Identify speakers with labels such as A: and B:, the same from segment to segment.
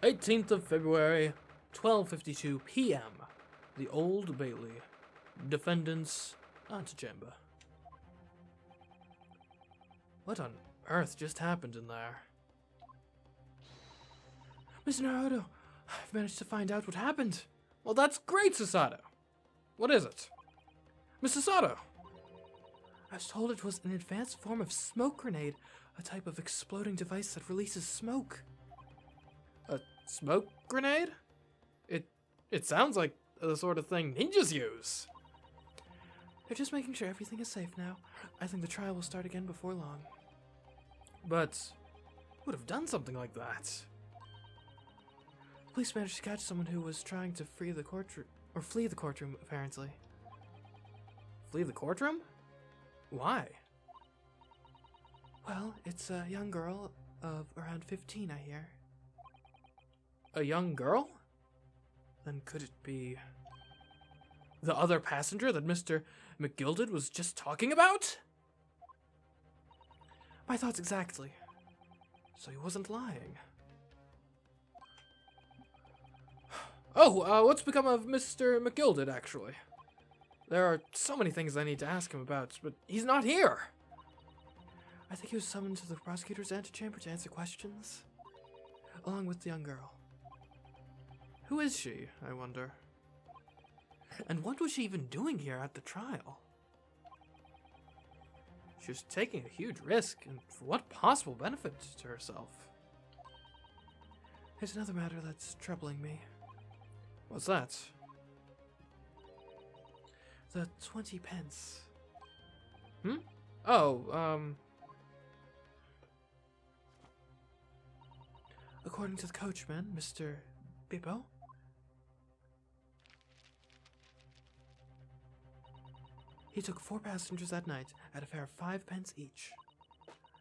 A: 18th of February, 12:52 p.m. The Old Bailey. Defendant's antechamber. What on earth just happened in there? Mr. Naruto, I've managed to find out what happened. Well, that's great, Susato. What is it? Mr. Sato! I was told it was an advanced form of smoke grenade, a type of exploding device that releases smoke. A smoke grenade? It sounds like the sort of thing ninjas use. They're just making sure everything is safe now. I think the trial will start again before long. But who would have done something like that? Police managed to catch someone who was trying to flee the courtroom, apparently. Flee the courtroom? Why? Well, it's a young girl of around 15, I hear. A young girl? Then could it be the other passenger that Mr. McGilded was just talking about? My thoughts exactly. So he wasn't lying. Oh, what's become of Mr. McGilded, actually? There are so many things I need to ask him about, but he's not here. I think he was summoned to the prosecutor's antechamber to answer questions, along with the young girl. Who is she, I wonder? And what was she even doing here at the trial? She was taking a huge risk, and for what possible benefit to herself? There's another matter that's troubling me. What's that? The 20 pence. According to the coachman, Mr. Bippo, he took 4 passengers that night at a fare of 5 pence each.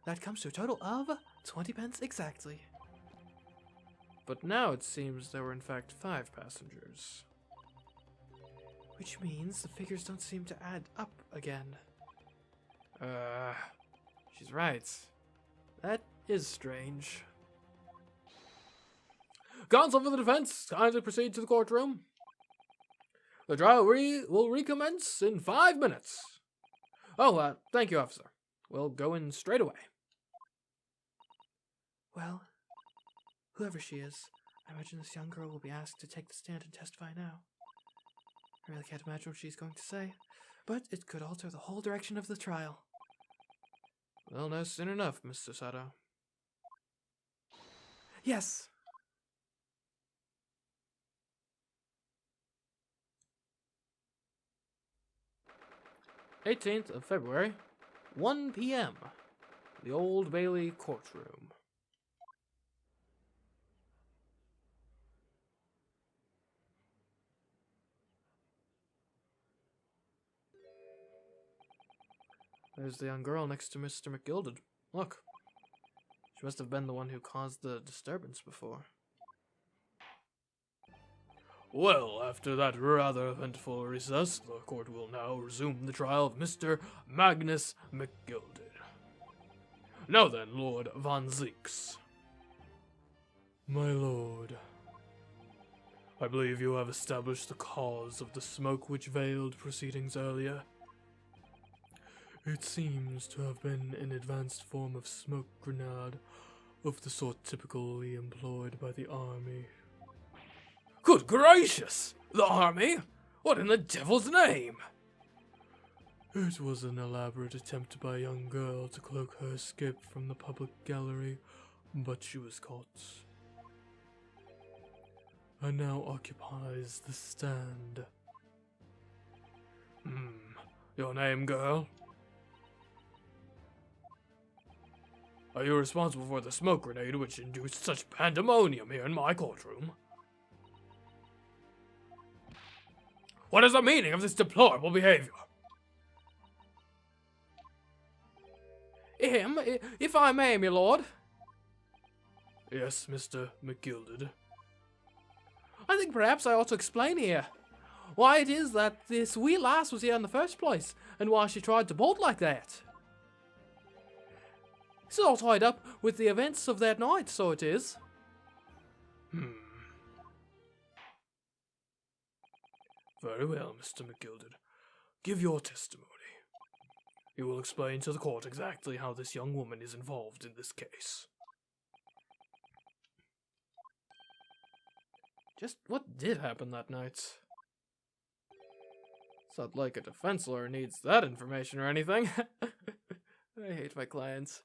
A: That comes to a total of 20 pence exactly. But now it seems there were in fact 5 passengers. Which means the figures don't seem to add up again. She's right. That is strange. Counsel for the defense, kindly proceed to the courtroom. The trial will recommence in 5 minutes. Oh, thank you, officer. We'll go in straight away. Well, whoever she is, I imagine this young girl will be asked to take the stand and testify now. I really can't imagine what she's going to say, but it could alter the whole direction of the trial. Well, no soon enough, Mr. Sato. Yes. '18th of February, 1 p.m. The Old Bailey courtroom. There's the young girl next to Mr. McGilded. Look. She must have been the one who caused the disturbance before. Well, after that rather eventful recess, the court will now resume the trial of Mr. Magnus McGilded. Now then, Lord Von Zeeks. My lord, I believe you have established the cause of the smoke which veiled proceedings earlier. It seems to have been an advanced form of smoke grenade of the sort typically employed by the army. Good gracious! The army? What in the devil's name? It was an elaborate attempt by a young girl to cloak her escape from the public gallery, but she was caught. And now occupies the stand. Your name, girl? Are you responsible for the smoke grenade which induced such pandemonium here in my courtroom? What is the meaning of this deplorable behavior? Him, if I may, my lord. Yes, Mr. McGilded. I think perhaps I ought to explain here why it is that this wee lass was here in the first place, and why she tried to bolt like that. It's all tied up with the events of that night, so it is. Very well, Mr. McGilded. Give your testimony. You will explain to the court exactly how this young woman is involved in this case. Just what did happen that night? It's not like a defense lawyer needs that information or anything. I hate my clients.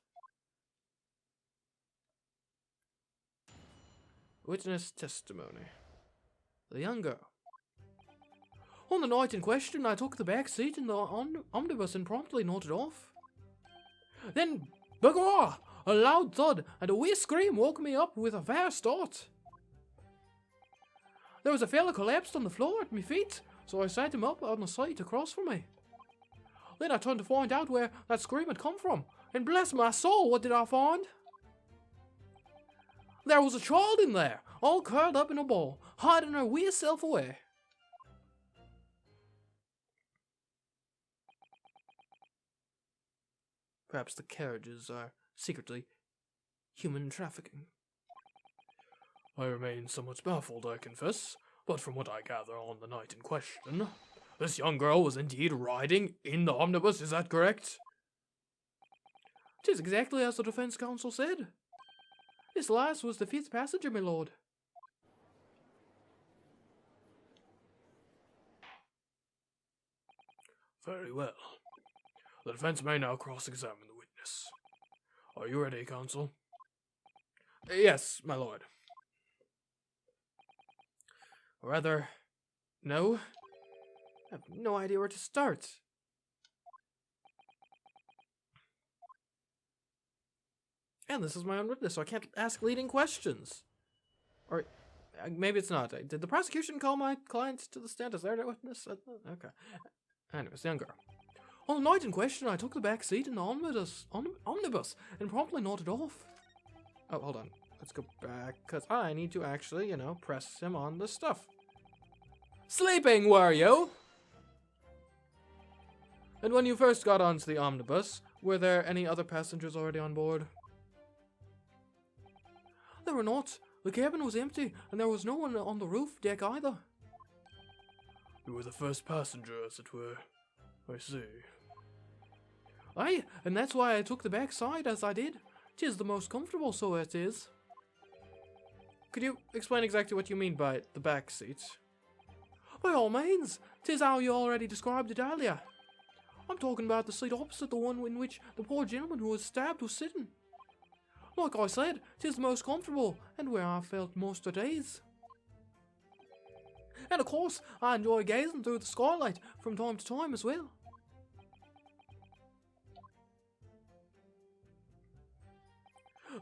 A: Witness testimony. The young girl. On the night in question, I took the back seat in the omnibus and promptly nodded off. Then, begorrah! A loud thud and a wee scream woke me up with a fair start. There was a fella collapsed on the floor at my feet, so I sat him up on the side across from me. Then I turned to find out where that scream had come from, and bless my soul, what did I find? There was a child in there, all curled up in a ball, hiding her wee self away. Perhaps the carriages are secretly human trafficking. I remain somewhat baffled, I confess, but from what I gather on the night in question, this young girl was indeed riding in the omnibus, is that correct? 'Tis exactly as the defense counsel said. This last was the fifth passenger, my lord. Very well. The defense may now cross-examine the witness. Are you ready, counsel? Yes, my lord. Or rather, no. I have no idea where to start. And this is my own witness, so I can't ask leading questions. Or maybe it's not. Did the prosecution call my client to the stand as their witness? Okay. Anyways, young girl. On the night in question, I took the back seat in the omnibus and promptly nodded off. Oh, hold on. Let's go back, because I need to actually, press him on the stuff. Sleeping, were you? And when you first got onto the omnibus, were there any other passengers already on board? There were not. The cabin was empty, and there was no one on the roof deck either. You were the first passenger, as it were. I see. Aye, and that's why I took the back side as I did. 'Tis the most comfortable, so it is. Could you explain exactly what you mean by the back seat? By all means. 'Tis how you already described it earlier. I'm talking about the seat opposite the one in which the poor gentleman who was stabbed was sitting. Like I said, 'tis the most comfortable, and where I felt most at ease. And of course, I enjoy gazing through the skylight from time to time as well.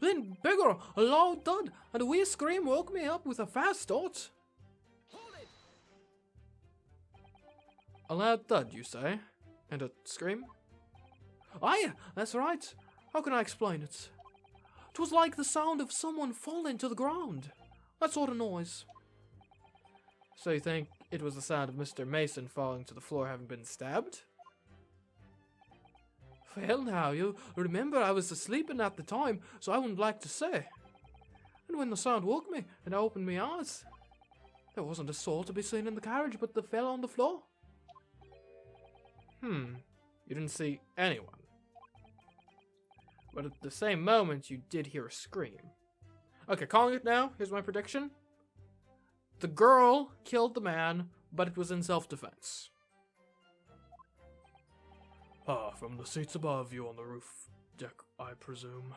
A: Then, bigger, a loud thud, and a wee scream woke me up with a fast start. A loud thud, you say? And a scream? Aye, that's right. How can I explain it? 'Twas like the sound of someone falling to the ground. That sort of noise. So you think it was the sound of Mr. Mason falling to the floor having been stabbed? Well now, you remember I was asleep at the time, so I wouldn't like to say. And when the sound woke me, and I opened my eyes, there wasn't a soul to be seen in the carriage but the fella on the floor. You didn't see anyone. But at the same moment, you did hear a scream. Okay, calling it now. Here's my prediction. The girl killed the man, but it was in self-defense. From the seats above you on the roof deck, I presume.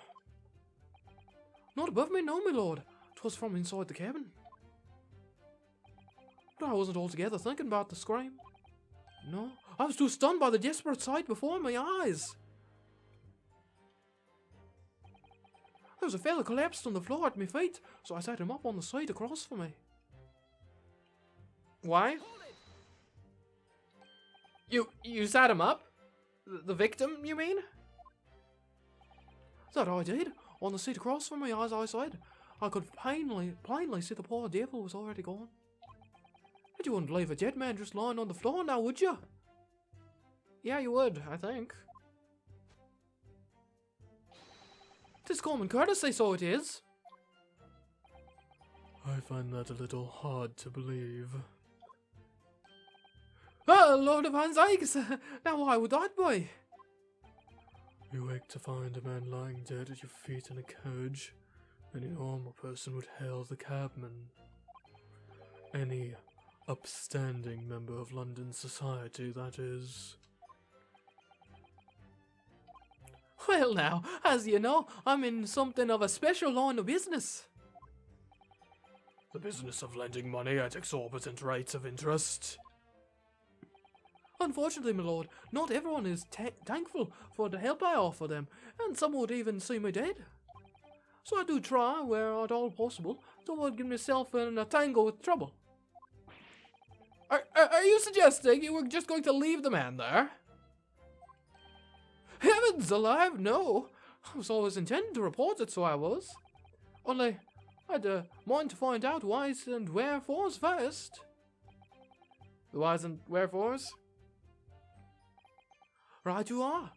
A: Not above me, no, my lord. 'Twas from inside the cabin. But I wasn't altogether thinking about the scream. No, I was too stunned by the desperate sight before my eyes. There was a fella collapsed on the floor at my feet, so I sat him up on the side across from me. Why? You sat him up? The victim, you mean? That I did. On the seat across from me, as I said. I could plainly see the poor devil was already gone. But you wouldn't leave a dead man just lying on the floor now, would you? Yeah, you would, I think. 'Tis common courtesy, so it is. I find that a little hard to believe.
B: Oh, Lord of Van Zykes! Now why would that be?
A: You wake to find a man lying dead at your feet in a carriage. Any normal person would hail the cabman. Any upstanding member of London society, that is.
B: Well now, as you know, I'm in something of a special line of business.
A: The business of lending money at exorbitant rates of interest.
B: Unfortunately, my lord, not everyone is thankful for the help I offer them, and some would even see me dead. So I do try, where at all possible, to avoid getting myself in a tangle with trouble.
A: Are you suggesting you were just going to leave the man there?
B: Heavens alive, no! I was always intending to report it, so I was. Only, I'd mind to find out whys and wherefores first.
A: The whys and wherefores?
B: Right you are.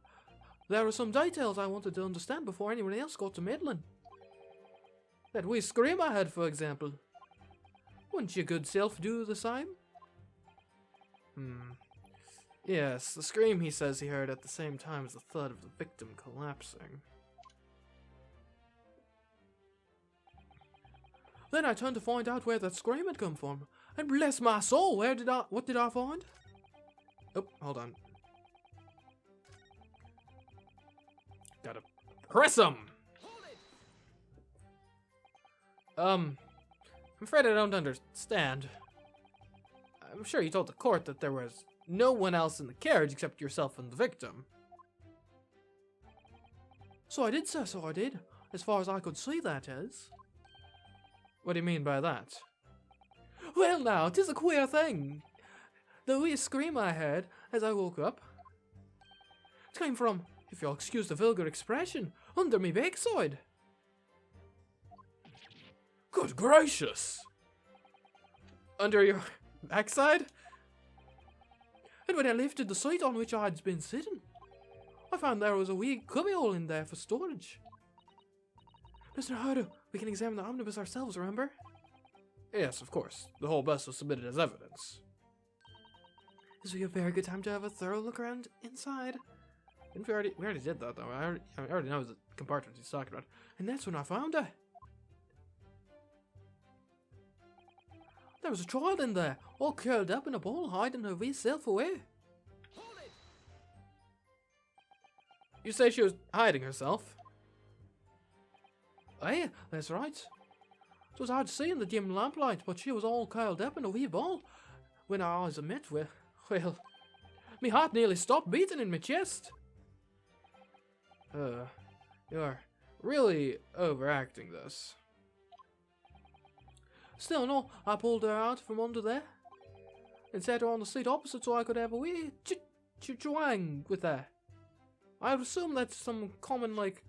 B: There are some details I wanted to understand before anyone else got to meddling. That wee scream I had, for example. Wouldn't your good self do the same?
A: Yes, the scream he says he heard at the same time as the thud of the victim collapsing.
B: Then I turned to find out where that scream had come from. And bless my soul, what did I find?
A: Oh, hold on. Gotta press him! I'm afraid I don't understand. I'm sure you told the court that there was no one else in the carriage except yourself and the victim.
B: So I did, sir, so I did. As far as I could see, that is.
A: What do you mean by that?
B: Well now, 'tis a queer thing. The wee scream I heard as I woke up, it came from, if you'll excuse the vulgar expression, under me backside.
A: Good gracious! Under your backside?
B: And when I lifted the seat on which I had been sitting, I found there was a wee cubbyhole in there for storage. Mr. Hardo, we can examine the omnibus ourselves, remember?
A: Yes, of course. The whole bus was submitted as evidence.
B: This would be a very good time to have a thorough look around inside.
A: And we already did that, though. I already know the compartment he's talking about.
B: And that's when I found her. There was a child in there, all curled up in a ball, hiding her wee self away.
A: You say she was hiding herself?
B: Aye, that's right. It was hard to see in the dim lamplight, but she was all curled up in a wee ball. When our eyes met, well, me heart nearly stopped beating in my chest.
A: You're really overacting this.
B: Still, no, I pulled her out from under there and set her on the seat opposite so I could have a wee ch-ch-wang with her. I would assume that's some common, like,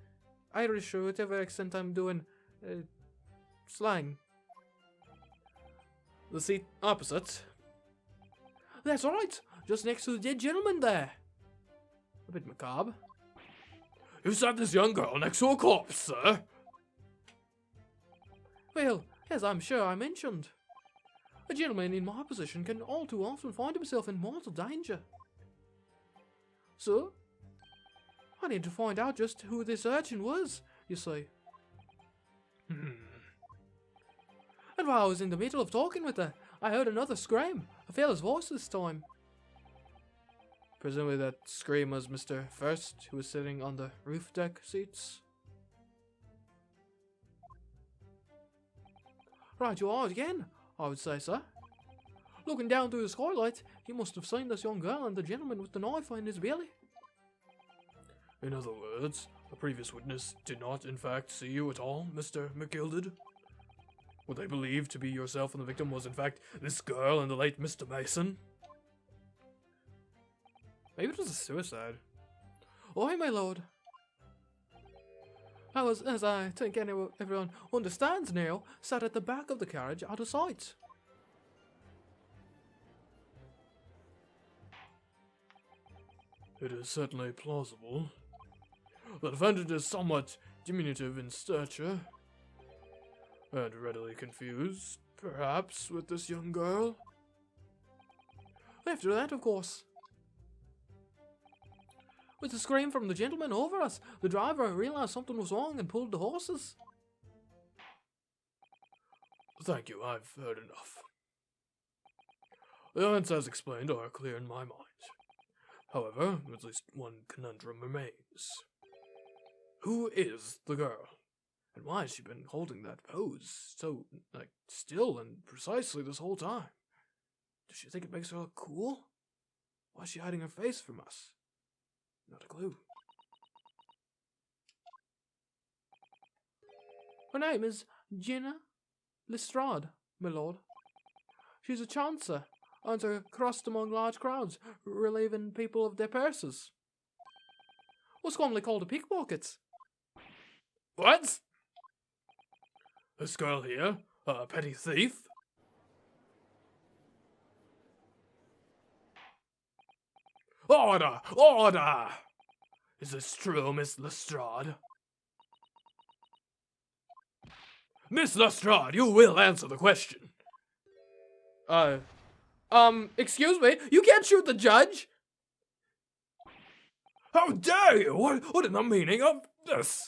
B: Irish or whatever accent I'm doing, slang.
A: The seat opposite?
B: That's right, just next to the dead gentleman there.
A: A bit macabre. You sat this young girl next to a corpse, sir?
B: Well, as I'm sure I mentioned, a gentleman in my position can all too often find himself in mortal danger. So, I need to find out just who this urchin was, you see. And while I was in the middle of talking with her, I heard another scream, a fella's voice this time.
A: Presumably that scream was Mr. First, who was sitting on the roof deck seats.
B: Right you are again, I would say, sir. Looking down through the skylight, you must have seen this young girl and the gentleman with the knife in his belly.
A: In other words, the previous witness did not in fact see you at all, Mr. McGilded? What they believed to be yourself and the victim was in fact this girl and the late Mr. Mason? Maybe it was a suicide.
B: Aye, my lord. I was, as I think everyone understands now, sat at the back of the carriage out of sight.
A: It is certainly plausible. The defendant is somewhat diminutive in stature. and readily confused, perhaps, with this young girl.
B: After that, of course. With the scream from the gentleman over us, the driver realized something was wrong and pulled the horses.
A: Thank you, I've heard enough. The events as explained are clear in my mind. However, at least one conundrum remains. Who is the girl? And why has she been holding that pose so, still and precisely this whole time? Does she think it makes her look cool? Why is she hiding her face from us? Not a clue.
B: Her name is Gina Lestrade, my lord. She's a chancer, earns her crust among large crowds, relieving people of their purses. What's commonly called a pickpocket.
A: What? This girl here? A petty thief? Order! Order! Is this true, Miss Lestrade? Miss Lestrade, you will answer the question.
B: Excuse me? You can't shoot the judge!
A: How dare you! What is the meaning of this?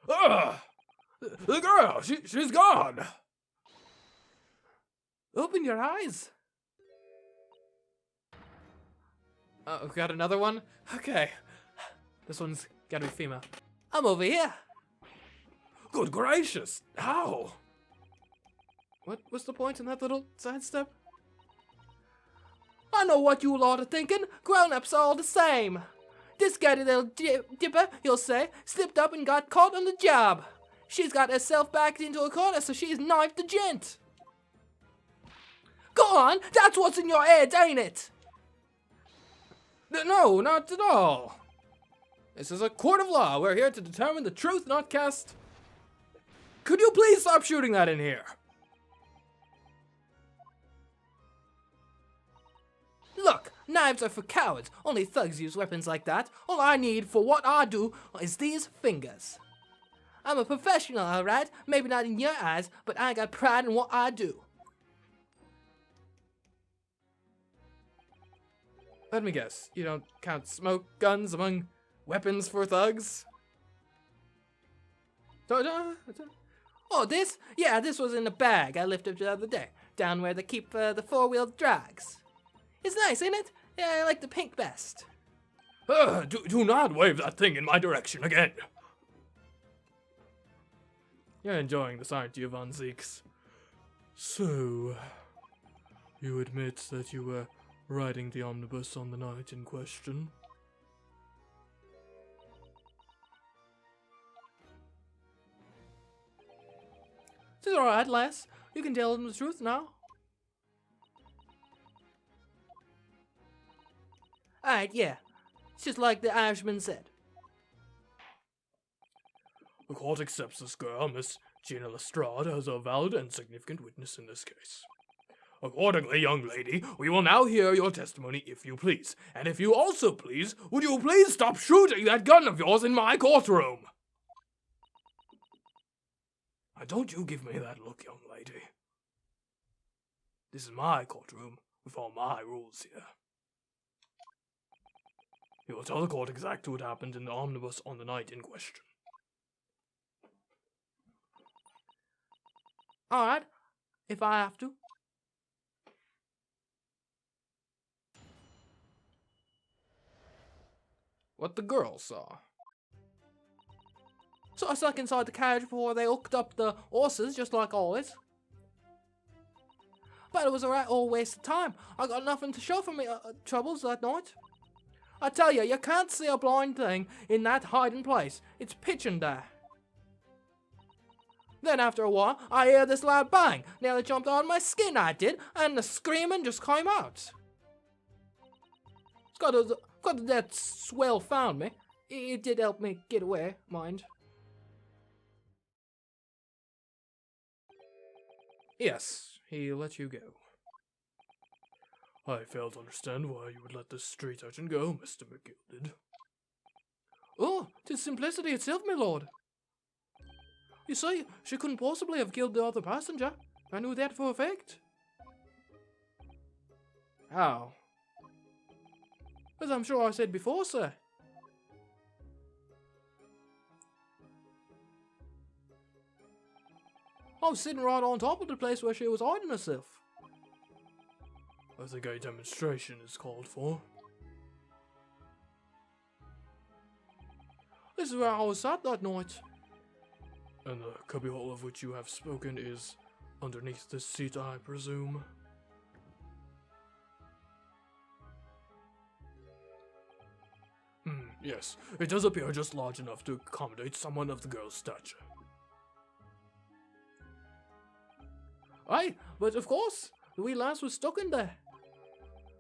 A: The girl, she's gone!
B: Open your eyes! We've got another one? Okay. This one's gotta be female. I'm over here!
A: Good gracious! How?
B: What's the point in that little sidestep? I know what you lot are thinking. Grown-ups are all the same. This gutty little dipper, you'll say, slipped up and got caught on the job. She's got herself backed into a corner, so she's knifed the gent. Go on, that's what's in your head, ain't it?
A: No, not at all. This is a court of law. We're here to determine the truth, not cast... Could you please stop shooting that in here?
B: Look, knives are for cowards. Only thugs use weapons like that. All I need for what I do is these fingers. I'm a professional, alright? Maybe not in your eyes, but I got pride in what I do.
A: Let me guess, you don't count smoke guns among weapons for thugs?
B: Oh, this? Yeah, this was in a bag I lifted up the other day, down where they keep the four-wheel drags. It's nice, ain't it? Yeah, I like the pink best.
A: Do not wave that thing in my direction again. You're enjoying this, aren't you, Von Zeeks? So, you admit that you were riding the omnibus on the night in question?
B: It's alright, lass. You can tell them the truth now. Alright, yeah. It's just like the Irishman said.
A: The court accepts this girl, Miss Gina Lestrade, as a valid and significant witness in this case. Accordingly, young lady, we will now hear your testimony, if you please. And if you also please, would you please stop shooting that gun of yours in my courtroom? Now, don't you give me that look, young lady. This is my courtroom, with all my rules here. You will tell the court exactly what happened in the omnibus on the night in question.
B: Alright, if I have to.
A: What the girl saw.
B: So I stuck inside the carriage before they hooked up the horses, just like always. But it was a right old waste of time. I got nothing to show for me troubles that night. I tell you can't see a blind thing in that hiding place. It's pitching there. Then after a while, I hear this loud bang. Nearly jumped out of my skin, I did, and the screaming just came out. It's got that swell found me. It did help me get away, mind.
A: Yes, he let you go. I fail to understand why you would let this street urchin go, Mr. McGilded.
B: Oh, 'tis simplicity itself, my lord. You see, she couldn't possibly have killed the other passenger. I knew that for a fact. How? As I'm sure I said before, sir. I was sitting right on top of the place where she was hiding herself.
A: I think a demonstration is called for.
B: This is where I was sat that night.
A: And the cubbyhole of which you have spoken is underneath this seat, I presume. Yes, it does appear just large enough to accommodate someone of the girl's stature.
B: Aye, but of course, the wee lass was stuck in there.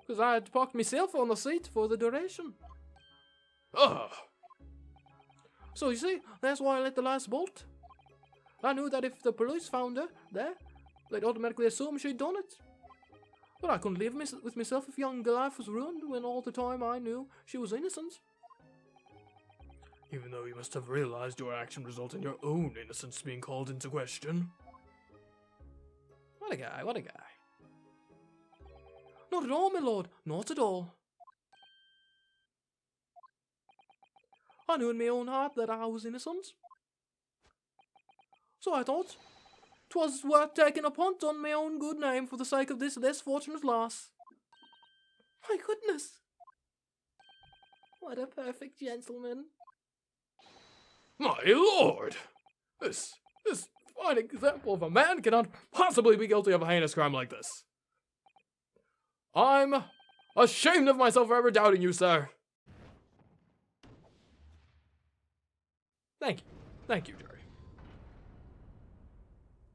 B: Because I had parked myself on the seat for the duration.
A: Ah!
B: So you see, that's why I let the lass bolt. I knew that if the police found her there, they'd automatically assume she'd done it. But I couldn't live with myself if young life was ruined when all the time I knew she was innocent.
A: Even though you must have realized your action resulted in your own innocence being called into question.
B: What a guy, what a guy. Not at all, my lord, not at all. I knew in my own heart that I was innocent. So I thought 'twas worth taking a punt on my own good name for the sake of this less fortunate lass. My goodness. What a perfect gentleman.
A: My lord! This fine example of a man cannot possibly be guilty of a heinous crime like this. I'm ashamed of myself for ever doubting you, sir.
B: Thank you, Jerry.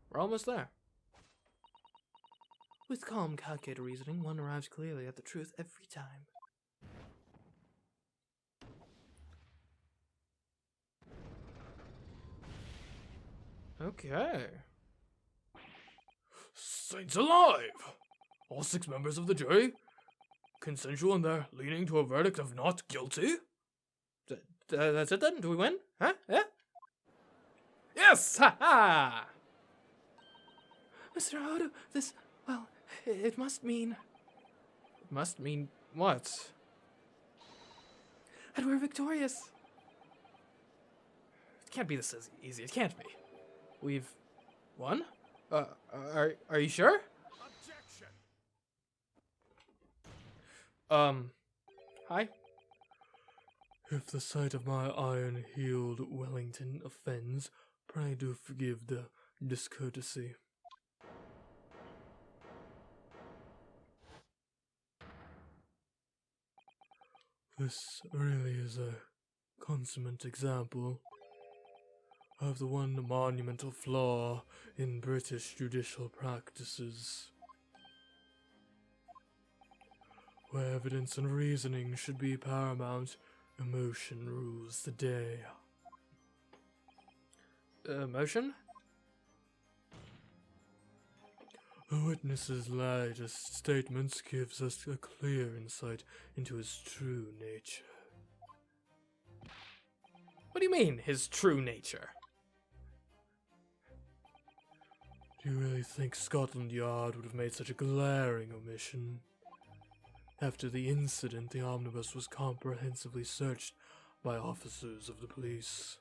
B: We're almost there. With calm, calculated reasoning, one arrives clearly at the truth every time. Okay.
A: Saints alive! All 6 members of the jury consensual in their leaning to a verdict of not guilty?
B: That's it then? Do we win? Huh? Yeah?
A: Yes!
B: Ha ha! Mr. Odo, this, well, it must mean... It must mean what? That we're victorious. It can't be this easy. It can't be. We've won? Are you sure?
A: Objection.
B: Hi?
A: If the sight of my iron-heeled Wellington offends, pray do forgive the discourtesy. This really is a consummate example of the one monumental flaw in British judicial practices, where evidence and reasoning should be paramount, emotion rules the day.
B: Emotion?
A: A witness's latest statements gives us a clear insight into his true nature.
B: What do you mean, his true nature?
A: Do you really think Scotland Yard would have made such a glaring omission? After the incident, the omnibus was comprehensively searched by officers of the police.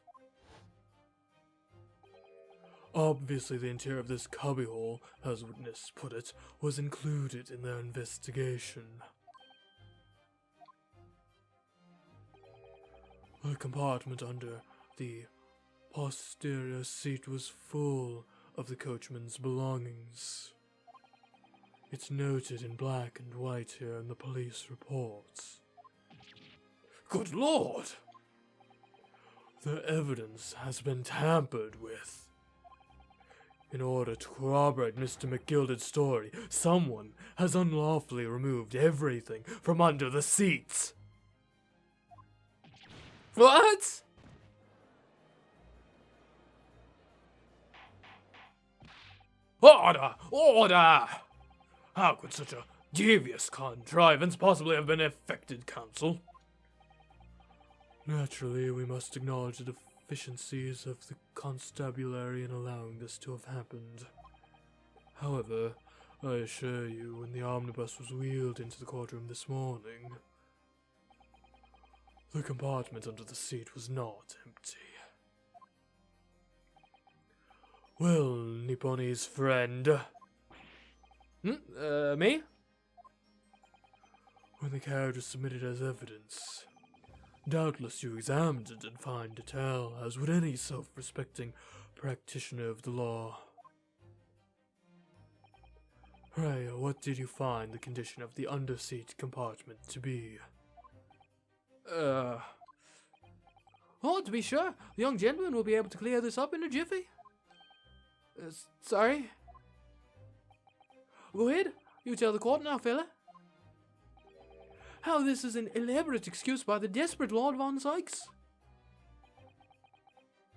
A: Obviously, the interior of this cubbyhole, as witness put it, was included in their investigation. A compartment under the posterior seat was full of the coachman's belongings. It's noted in black and white here in the police reports. Good Lord! The evidence has been tampered with. In order to corroborate Mr. McGilded's story, someone has unlawfully removed everything from under the seats.
B: What?
A: Order! Order! How could such a devious contrivance possibly have been effected, counsel? Naturally, we must acknowledge the deficiencies of the constabulary in allowing this to have happened. However, I assure you, when the omnibus was wheeled into the courtroom this morning, the compartment under the seat was not empty. Well, Nipponi's friend.
B: Me?
A: When the carriage was submitted as evidence, doubtless you examined it in fine detail, as would any self-respecting practitioner of the law. Pray, what did you find the condition of the underseat compartment to be?
B: Oh, to be sure, the young gentleman will be able to clear this up in a jiffy. Sorry. Go ahead, you tell the court now, fella. How this is an elaborate excuse by the desperate Lord Von Sykes.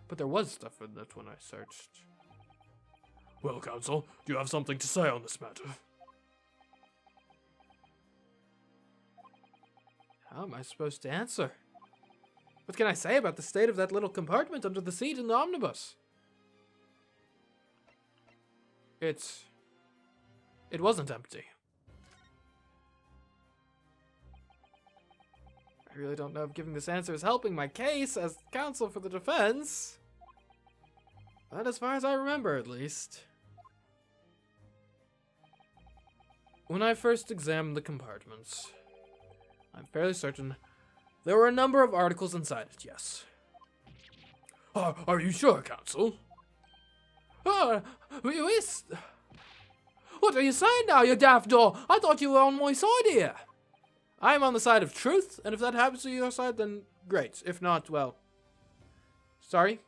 B: But there was stuff in that when I searched.
A: Well, counsel, do you have something to say on this matter?
B: How am I supposed to answer? What can I say about the state of that little compartment under the seat in the omnibus? It wasn't empty. I really don't know if giving this answer is helping my case as counsel for the defense. But as far as I remember, at least. When I first examined the compartments, I'm fairly certain there were a number of articles inside it, yes.
A: Are you sure, counsel?
B: Yes. What are you saying now, you daft doll? I thought you were on my side here. I'm on the side of truth, and if that happens to your side, then great. If not, well, sorry.